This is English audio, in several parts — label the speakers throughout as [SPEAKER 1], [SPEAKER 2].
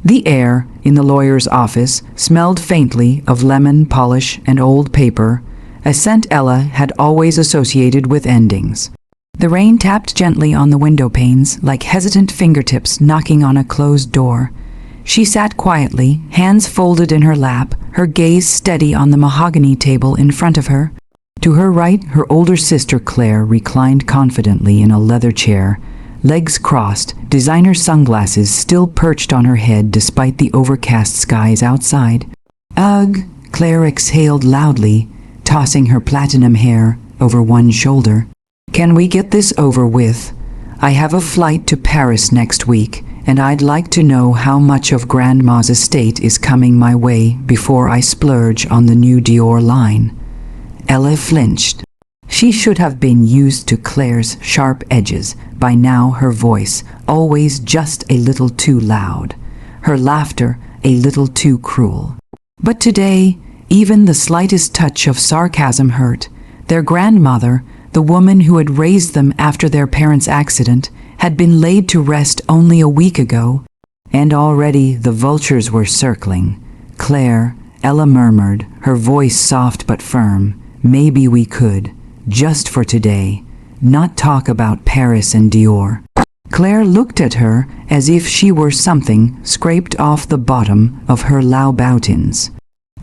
[SPEAKER 1] The air in the lawyer's office smelled faintly of lemon polish and old paper, a scent Ella had always associated with endings. The rain tapped gently on the window panes like hesitant fingertips knocking on a closed door. She sat quietly, hands folded in her lap, her gaze steady on the mahogany table in front of her. To her right, her older sister Claire reclined confidently in a leather chair, legs crossed, designer sunglasses still perched on her head despite the overcast skies outside. "Ugh," Claire exhaled loudly, tossing her platinum hair over one shoulder. "Can we get this over with? I have a flight to Paris next week, and I'd like to know how much of Grandma's estate is coming my way before I splurge on the new Dior line." Ella flinched. She should have been used to Claire's sharp edges. By now her voice, always just a little too loud. Her laughter, a little too cruel. But today, even the slightest touch of sarcasm hurt. Their grandmother, the woman who had raised them after their parents' accident, had been laid to rest only a week ago, and already the vultures were circling. "Claire," Ella murmured, her voice soft but firm, "maybe we could, just for today, not talk about Paris and Dior." Claire looked at her as if she were something scraped off the bottom of her Louboutins.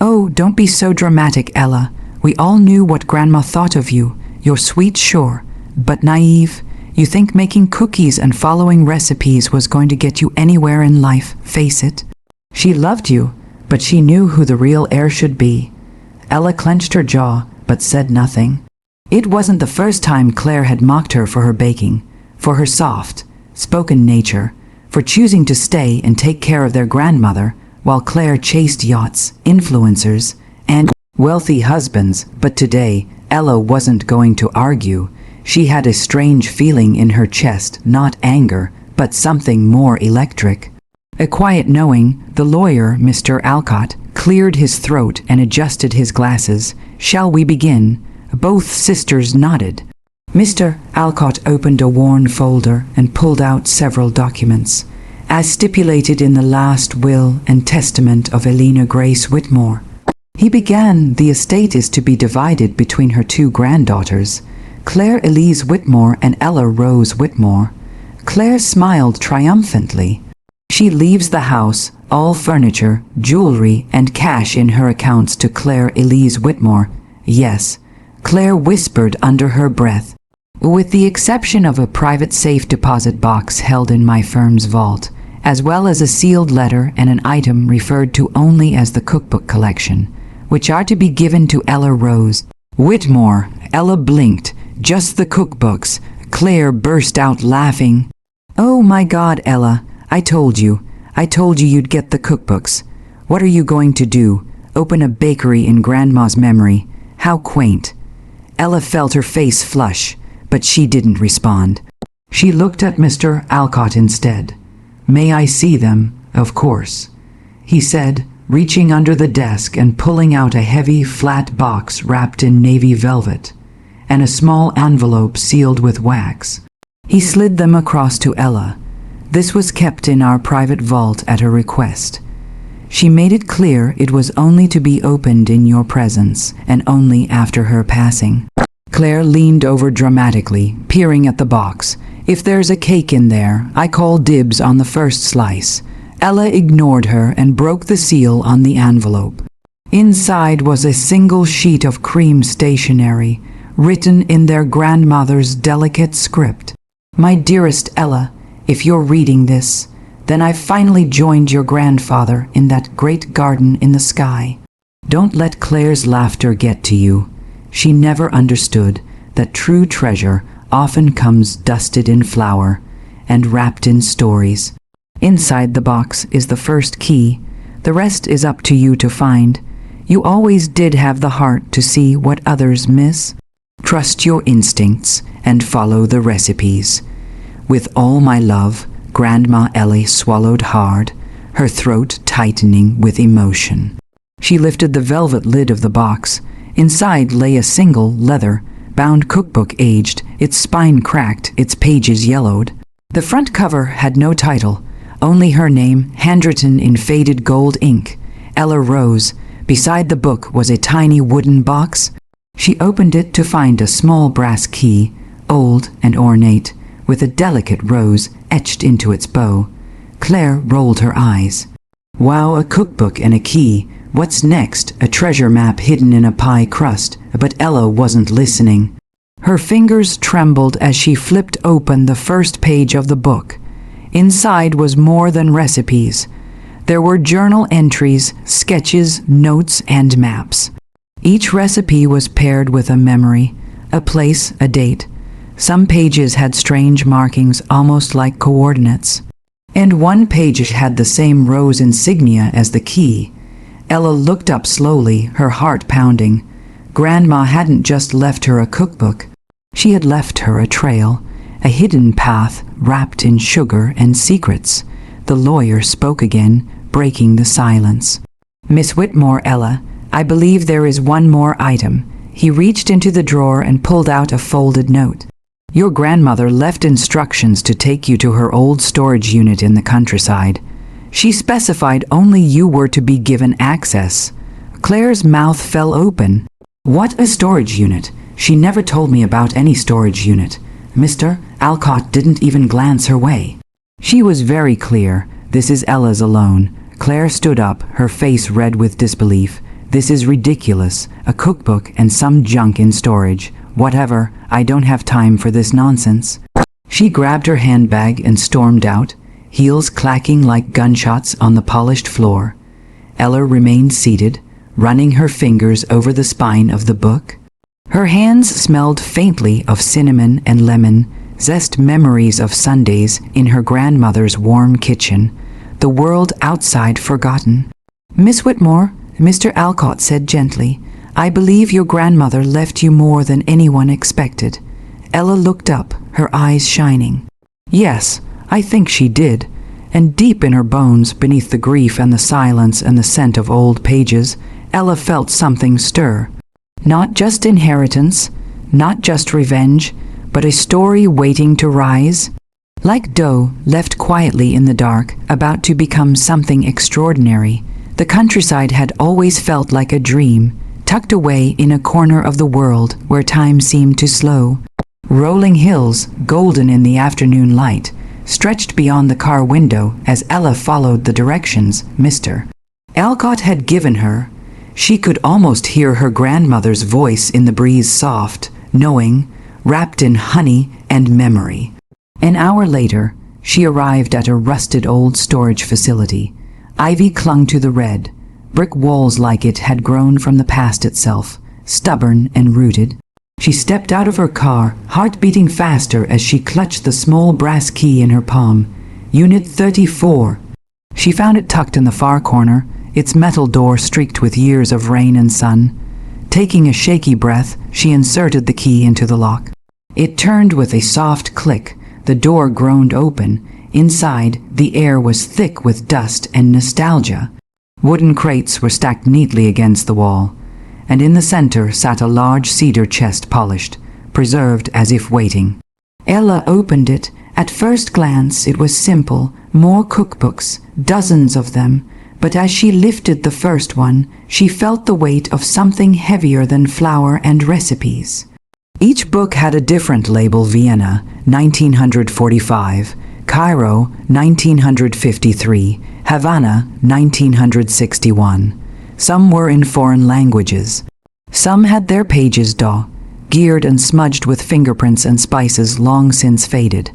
[SPEAKER 1] "Oh, don't be so dramatic, Ella. We all knew what Grandma thought of you. You're sweet, sure, but naive. You think making cookies and following recipes was going to get you anywhere in life, face it. She loved you, but she knew who the real heir should be." Ella clenched her jaw, but said nothing. It wasn't the first time Claire had mocked her for her baking, for her soft, spoken nature, for choosing to stay and take care of their grandmother, while Claire chased yachts, influencers, and wealthy husbands. But today, Ella wasn't going to argue. She had a strange feeling in her chest, not anger, but something more electric. A quiet knowing. The lawyer, Mr. Alcott, cleared his throat and adjusted his glasses. "Shall we begin?" Both sisters nodded. Mr. Alcott opened a worn folder and pulled out several documents. "As stipulated in the last will and testament of Elena Grace Whitmore," he began, "the estate is to be divided between her two granddaughters, Claire Elise Whitmore and Ella Rose Whitmore." Claire smiled triumphantly. "She leaves the house, all furniture, jewelry, and cash in her accounts to Claire Elise Whitmore." "Yes," Claire whispered under her breath, "with the exception of a private safe deposit box held in my firm's vault, as well as a sealed letter and an item referred to only as the cookbook collection, which are to be given to Ella Rose Whitmore." Ella blinked. "Just the cookbooks." Claire burst out laughing. "Oh my God, Ella, I told you you'd get the cookbooks. What are you going to do? Open a bakery in Grandma's memory? How quaint." Ella felt her face flush, but she didn't respond. She looked at Mr. Alcott instead. "May I see them?" "Of course," he said, reaching under the desk and pulling out a heavy, flat box wrapped in navy velvet, and a small envelope sealed with wax. He slid them across to Ella. "This was kept in our private vault at her request. She made it clear it was only to be opened in your presence, and only after her passing." Claire leaned over dramatically, peering at the box. "If there's a cake in there, I call dibs on the first slice." Ella ignored her and broke the seal on the envelope. Inside was a single sheet of cream stationery, written in their grandmother's delicate script. "My dearest Ella, if you're reading this, then I've finally joined your grandfather in that great garden in the sky. Don't let Claire's laughter get to you. She never understood that true treasure often comes dusted in flour and wrapped in stories. Inside the box is the first key. The rest is up to you to find. You always did have the heart to see what others miss. Trust your instincts and follow the recipes. With all my love." Grandma Ellie swallowed hard, her throat tightening with emotion. She lifted the velvet lid of the box. Inside lay a single, leather-bound cookbook, aged, its spine cracked, its pages yellowed. The front cover had no title, only her name handwritten in faded gold ink. Ella rose. Beside the book was a tiny wooden box. She opened it to find a small brass key, old and ornate, with a delicate rose etched into its bow. Claire rolled her eyes. Wow, a cookbook and a key. What's next? A treasure map hidden in a pie crust. But Ella wasn't listening. Her fingers trembled as she flipped open the first page of the book. Inside was more than recipes. There were journal entries, sketches, notes, and maps. Each recipe was paired with a memory, a place, a date. Some pages had strange markings, almost like coordinates. And one page had the same rose insignia as the key. Ella looked up slowly, her heart pounding. Grandma hadn't just left her a cookbook. She had left her a trail, a hidden path wrapped in sugar and secrets. The lawyer spoke again, breaking the silence. Miss Whitmore, Ella, I believe there is one more item. He reached into the drawer and pulled out a folded note. Your grandmother left instructions to take you to her old storage unit in the countryside. She specified only you were to be given access. Claire's mouth fell open. What a storage unit? She never told me about any storage unit. Mr. Alcott didn't even glance her way. She was very clear. This is Ella's alone. Claire stood up, her face red with disbelief. This is ridiculous. A cookbook and some junk in storage. Whatever, I don't have time for this nonsense. She grabbed her handbag and stormed out, heels clacking like gunshots on the polished floor. Ella remained seated, running her fingers over the spine of the book. Her hands smelled faintly of cinnamon and lemon, zest memories of Sundays in her grandmother's warm kitchen, the world outside forgotten. Miss Whitmore, Mr. Alcott said gently, I believe your grandmother left you more than anyone expected. Ella looked up, her eyes shining. Yes, I think she did. And deep in her bones, beneath the grief and the silence and the scent of old pages, Ella felt something stir. Not just inheritance, not just revenge, but a story waiting to rise. Like dough left quietly in the dark, about to become something extraordinary, the countryside had always felt like a dream, tucked away in a corner of the world where time seemed to slow. Rolling hills, golden in the afternoon light, stretched beyond the car window as Ella followed the directions Mr. Alcott had given her. She could almost hear her grandmother's voice in the breeze, soft, knowing, wrapped in honey and memory. An hour later, she arrived at a rusted old storage facility. Ivy clung to the red. Brick walls like it had grown from the past itself, stubborn and rooted. She stepped out of her car, heart beating faster as she clutched the small brass key in her palm. Unit 34. She found it tucked in the far corner, its metal door streaked with years of rain and sun. Taking a shaky breath, she inserted the key into the lock. It turned with a soft click. The door groaned open. Inside, the air was thick with dust and nostalgia. Wooden crates were stacked neatly against the wall, and in the center sat a large cedar chest, polished, preserved as if waiting. Ella opened it. At first glance, it was simple, more cookbooks, dozens of them, but as she lifted the first one, she felt the weight of something heavier than flour and recipes. Each book had a different label: Vienna, 1945, Cairo, 1953, Havana, 1961. Some were in foreign languages. Some had their pages geared and smudged with fingerprints and spices long since faded.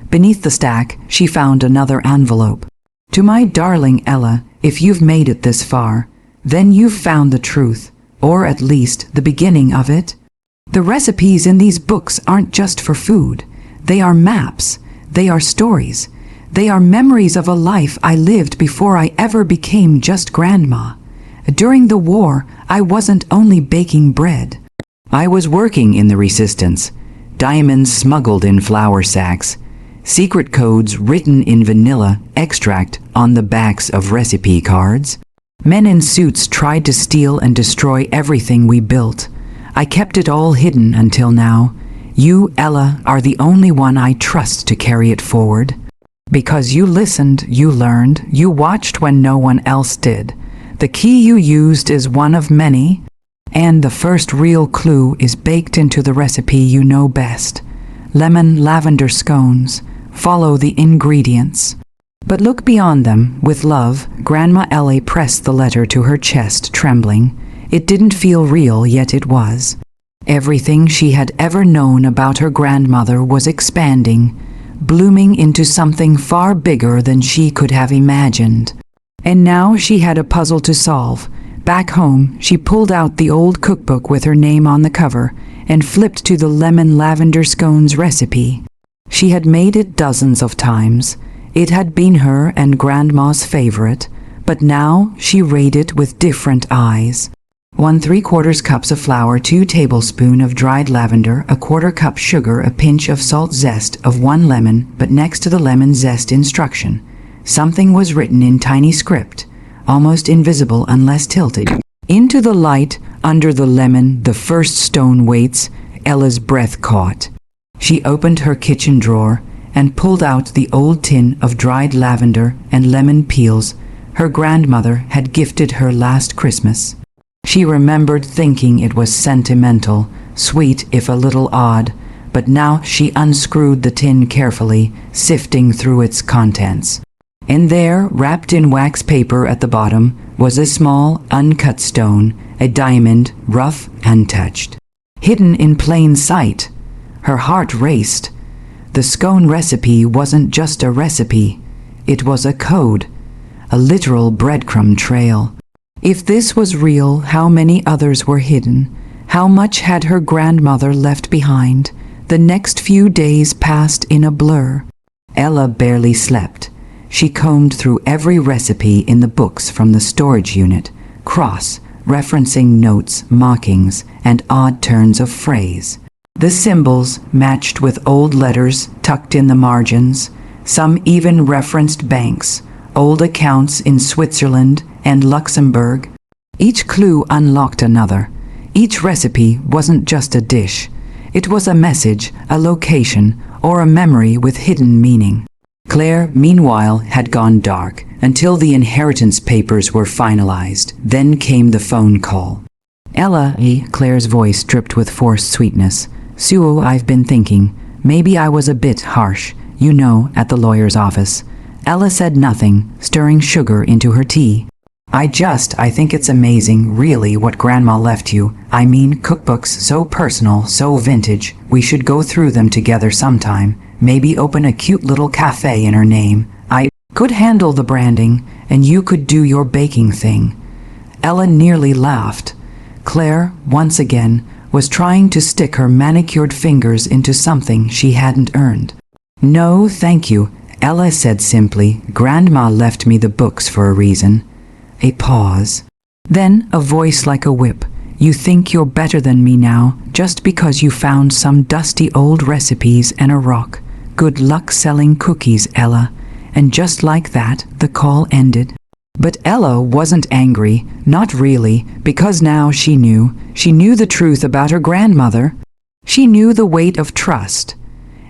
[SPEAKER 1] Beneath the stack, she found another envelope. To my darling Ella, if you've made it this far, then you've found the truth, or at least the beginning of it. The recipes in these books aren't just for food. They are maps. They are stories. They are memories of a life I lived before I ever became just grandma. During the war, I wasn't only baking bread. I was working in the resistance. Diamonds smuggled in flour sacks. Secret codes written in vanilla extract on the backs of recipe cards. Men in suits tried to steal and destroy everything we built. I kept it all hidden until now. You, Ella, are the only one I trust to carry it forward. Because you listened, you learned, you watched when no one else did. The key you used is one of many, and the first real clue is baked into the recipe you know best. Lemon lavender scones. Follow the ingredients. But look beyond them. With love, Grandma Ellie pressed the letter to her chest, trembling. It didn't feel real, yet it was. Everything she had ever known about her grandmother was expanding, blooming into something far bigger than she could have imagined. And now she had a puzzle to solve. Back home, she pulled out the old cookbook with her name on the cover and flipped to the lemon lavender scones recipe. She had made it dozens of times. It had been her and Grandma's favorite, but now she read it with different eyes. 1 3/4 cups of flour, 2 tablespoons of dried lavender, 1/4 cup sugar, a pinch of salt, zest of 1 lemon, but next to the lemon zest instruction, something was written in tiny script, almost invisible unless tilted. Into the light, under the lemon, the first stone waits. Ella's breath caught. She opened her kitchen drawer and pulled out the old tin of dried lavender and lemon peels her grandmother had gifted her last Christmas. She remembered thinking it was sentimental, sweet if a little odd, but now she unscrewed the tin carefully, sifting through its contents. And there, wrapped in wax paper at the bottom, was a small, uncut stone, a diamond, rough, untouched. Hidden in plain sight. Her heart raced. The scone recipe wasn't just a recipe. It was a code, a literal breadcrumb trail. If this was real, how many others were hidden? How much had her grandmother left behind? The next few days passed in a blur. Ella barely slept. She combed through every recipe in the books from the storage unit, referencing notes, markings, and odd turns of phrase. The symbols matched with old letters tucked in the margins. Some even referenced banks, old accounts in Switzerland and Luxembourg. Each clue unlocked another. Each recipe wasn't just a dish. It was a message, a location, or a memory with hidden meaning. Claire, meanwhile, had gone dark until the inheritance papers were finalized. Then came the phone call. Ella, Claire's voice dripped with forced sweetness. Sue, I've been thinking. Maybe I was a bit harsh, you know, at the lawyer's office. Ella said nothing, stirring sugar into her tea. I think it's amazing, really, what Grandma left you. I mean, cookbooks, so personal, so vintage. We should go through them together sometime. Maybe open a cute little cafe in her name. I could handle the branding, and you could do your baking thing. Ella nearly laughed. Claire, once again, was trying to stick her manicured fingers into something she hadn't earned. No, thank you, Ella said simply. Grandma left me the books for a reason. A pause. Then a voice like a whip. You think you're better than me now, just because you found some dusty old recipes and a rock. Good luck selling cookies, Ella. And just like that, the call ended. But Ella wasn't angry, not really, because now she knew the truth about her grandmother. She knew the weight of trust.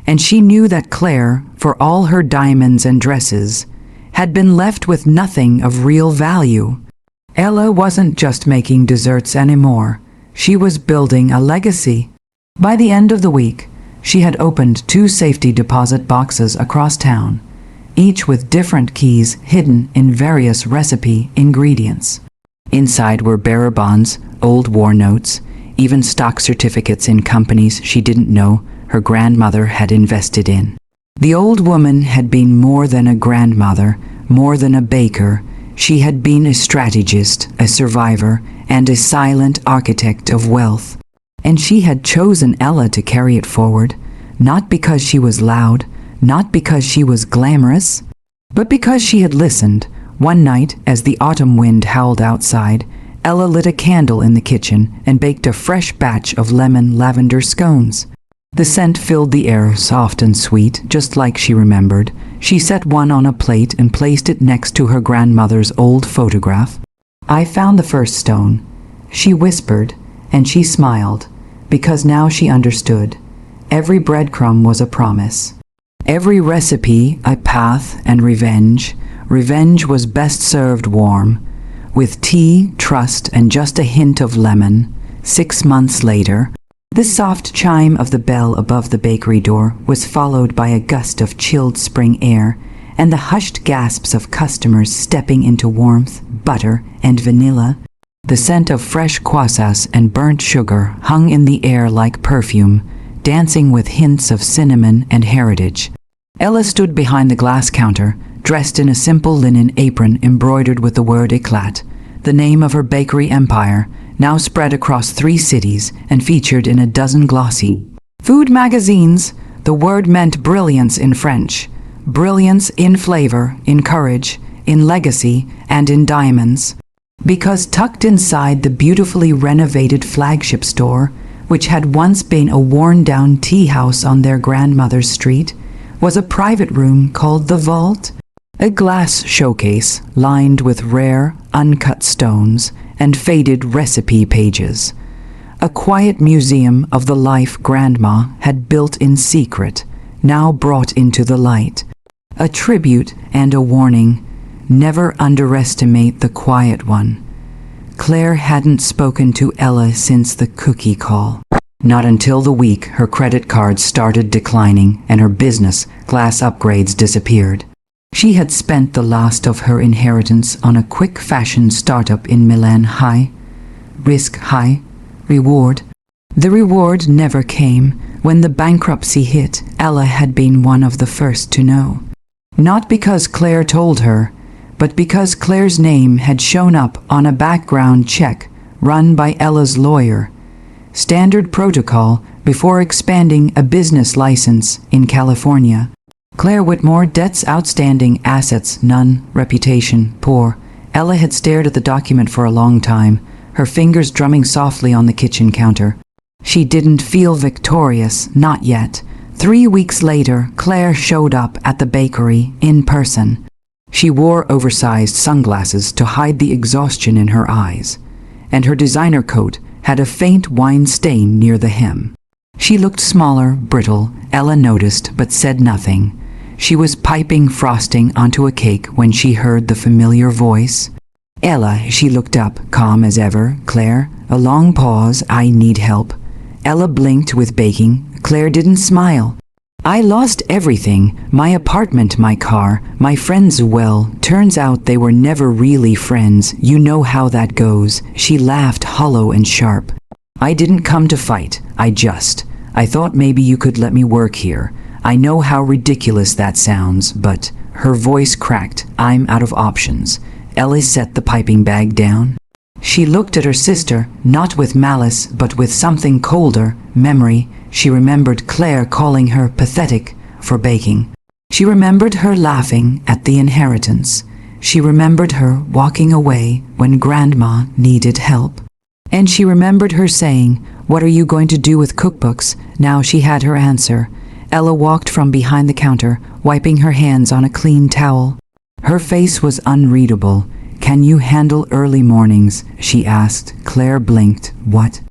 [SPEAKER 1] And she knew that Claire, for all her diamonds and dresses, had been left with nothing of real value. Ella wasn't just making desserts anymore. She was building a legacy. By the end of the week, she had opened 2 safety deposit boxes across town, each with different keys hidden in various recipe ingredients. Inside were bearer bonds, old war notes, even stock certificates in companies she didn't know her grandmother had invested in. The old woman had been more than a grandmother, more than a baker. She had been a strategist, a survivor, and a silent architect of wealth. And she had chosen Ella to carry it forward, not because she was loud, not because she was glamorous, but because she had listened. One night, as the autumn wind howled outside, Ella lit a candle in the kitchen and baked a fresh batch of lemon lavender scones. The scent filled the air, soft and sweet, just like she remembered. She set one on a plate and placed it next to her grandmother's old photograph. I found the first stone, she whispered, and she smiled, because now she understood. Every breadcrumb was a promise. Every recipe a path and revenge. Revenge was best served warm, with tea, trust, and just a hint of lemon. 6 months later, the soft chime of the bell above the bakery door was followed by a gust of chilled spring air and the hushed gasps of customers stepping into warmth, butter, and vanilla. The scent of fresh croissants and burnt sugar hung in the air like perfume, dancing with hints of cinnamon and heritage. Ella stood behind the glass counter, dressed in a simple linen apron embroidered with the word éclat, the name of her bakery empire, now spread across 3 cities and featured in a dozen glossy food magazines. The word meant brilliance in French, brilliance in flavor, in courage, in legacy, and in diamonds. Because tucked inside the beautifully renovated flagship store, which had once been a worn-down tea house on their grandmother's street, was a private room called the Vault, a glass showcase lined with rare, uncut stones and faded recipe pages. A quiet museum of the life Grandma had built in secret, now brought into the light. A tribute and a warning: never underestimate the quiet one. Claire hadn't spoken to Ella since the cookie call. Not until the week her credit cards started declining and her business class upgrades disappeared. She had spent the last of her inheritance on a quick fashion startup in Milan. High risk, high reward. The reward never came. When the bankruptcy hit, Ella had been one of the first to know. Not because Claire told her, but because Claire's name had shown up on a background check run by Ella's lawyer. Standard protocol before expanding a business license in California. Claire Whitmore, debts outstanding, assets none, reputation poor. Ella had stared at the document for a long time, her fingers drumming softly on the kitchen counter. She didn't feel victorious, not yet. 3 weeks later, Claire showed up at the bakery in person. She wore oversized sunglasses to hide the exhaustion in her eyes, and her designer coat had a faint wine stain near the hem. She looked smaller, brittle, Ella noticed, but said nothing. She was piping frosting onto a cake when she heard the familiar voice. Ella, she looked up, calm as ever. Claire, a long pause. I need help. Ella blinked with baking. Claire didn't smile. I lost everything, my apartment, my car, my friends. Well, turns out they were never really friends. You know how that goes. She laughed hollow and sharp. I didn't come to fight. I thought maybe you could let me work here. I know how ridiculous that sounds, but her voice cracked. I'm out of options. Ella set the piping bag down. She looked at her sister, not with malice, but with something colder, memory. She remembered Claire calling her pathetic for baking. She remembered her laughing at the inheritance. She remembered her walking away when Grandma needed help. And she remembered her saying, "What are you going to do with cookbooks?" Now she had her answer. Ella walked from behind the counter, wiping her hands on a clean towel. Her face was unreadable. "Can you handle early mornings?" she asked. Claire blinked. "What?"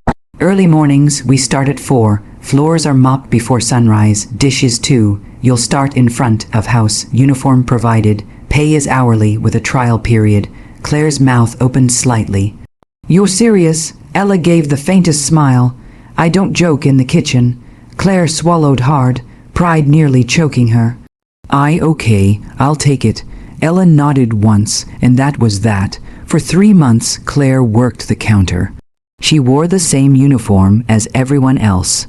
[SPEAKER 1] "Early mornings, we start at 4. Floors are mopped before sunrise, dishes too. You'll start in front of house, uniform provided. Pay is hourly with a trial period." Claire's mouth opened slightly. "You're serious?" Ella gave the faintest smile. "I don't joke in the kitchen." Claire swallowed hard, pride nearly choking her. Okay, I'll take it." Ella nodded once, and that was that. For 3 months, Claire worked the counter. She wore the same uniform as everyone else.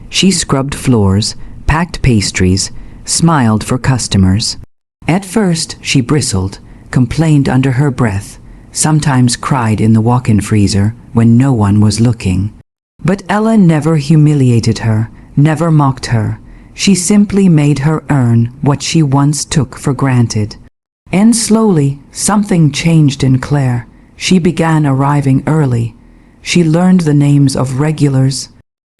[SPEAKER 1] She scrubbed floors, packed pastries, smiled for customers. At first, she bristled, complained under her breath, sometimes cried in the walk-in freezer when no one was looking. But Ella never humiliated her, never mocked her. She simply made her earn what she once took for granted. And slowly, something changed in Claire. She began arriving early. She learned the names of regulars.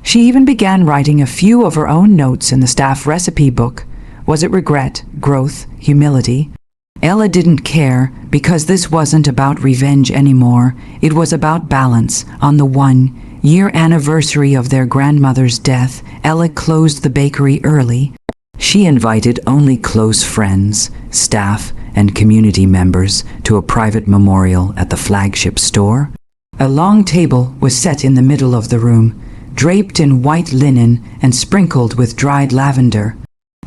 [SPEAKER 1] She even began writing a few of her own notes in the staff recipe book. Was it regret, growth, humility? Ella didn't care, because this wasn't about revenge anymore. It was about balance. On the 1-year anniversary of their grandmother's death, Ella closed the bakery early. She invited only close friends, staff, and community members to a private memorial at the flagship store. A long table was set in the middle of the room, draped in white linen and sprinkled with dried lavender.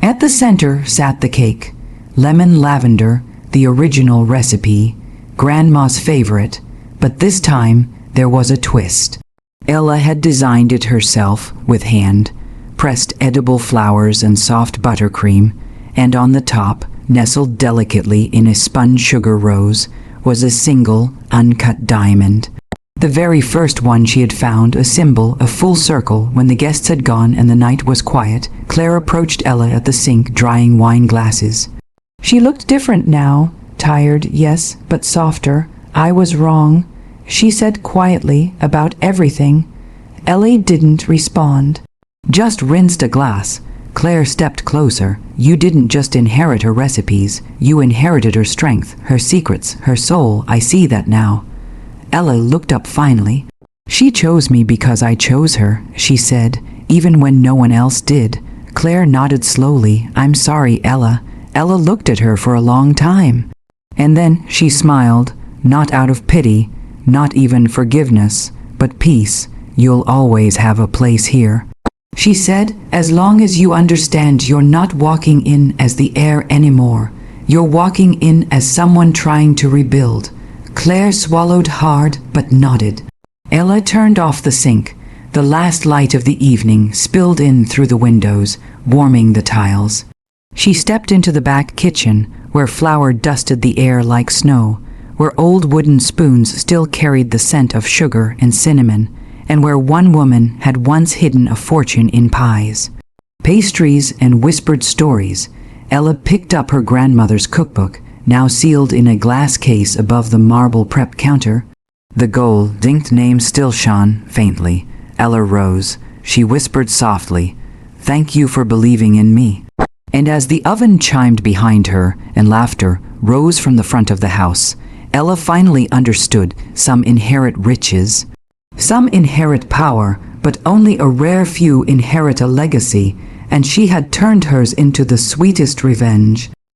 [SPEAKER 1] At the center sat the cake, lemon lavender, the original recipe, Grandma's favorite, but this time there was a twist. Ella had designed it herself with hand, pressed edible flowers and soft buttercream, and on the top, nestled delicately in a spun sugar rose, was a single, uncut diamond. The very first one she had found, a symbol, a full circle. When the guests had gone and the night was quiet, Claire approached Ella at the sink, drying wine glasses. She looked different now, tired, yes, but softer. I was wrong, she said quietly, about everything. Ellie didn't respond. Just rinsed a glass. Claire stepped closer. You didn't just inherit her recipes, you inherited her strength, her secrets, her soul. I see that now. Ella looked up finally. She chose me because I chose her, she said, even when no one else did. Claire nodded slowly. I'm sorry, Ella. Ella looked at her for a long time. And then she smiled, not out of pity, not even forgiveness, but peace. You'll always have a place here. She said, as long as you understand you're not walking in as the heir anymore. You're walking in as someone trying to rebuild. Claire swallowed hard but nodded. Ella turned off the sink. The last light of the evening spilled in through the windows, warming the tiles. She stepped into the back kitchen, where flour dusted the air like snow, where old wooden spoons still carried the scent of sugar and cinnamon, and where one woman had once hidden a fortune in pies, pastries, and whispered stories. Ella picked up her grandmother's cookbook, now sealed in a glass case above the marble prep counter. The gold-dinked name still shone faintly. Ella rose. She whispered softly, "Thank you for believing in me." And as the oven chimed behind her and laughter rose from the front of the house, Ella finally understood some inherit riches. Some inherit power, but only a rare few inherit a legacy, and she had turned hers into the sweetest revenge.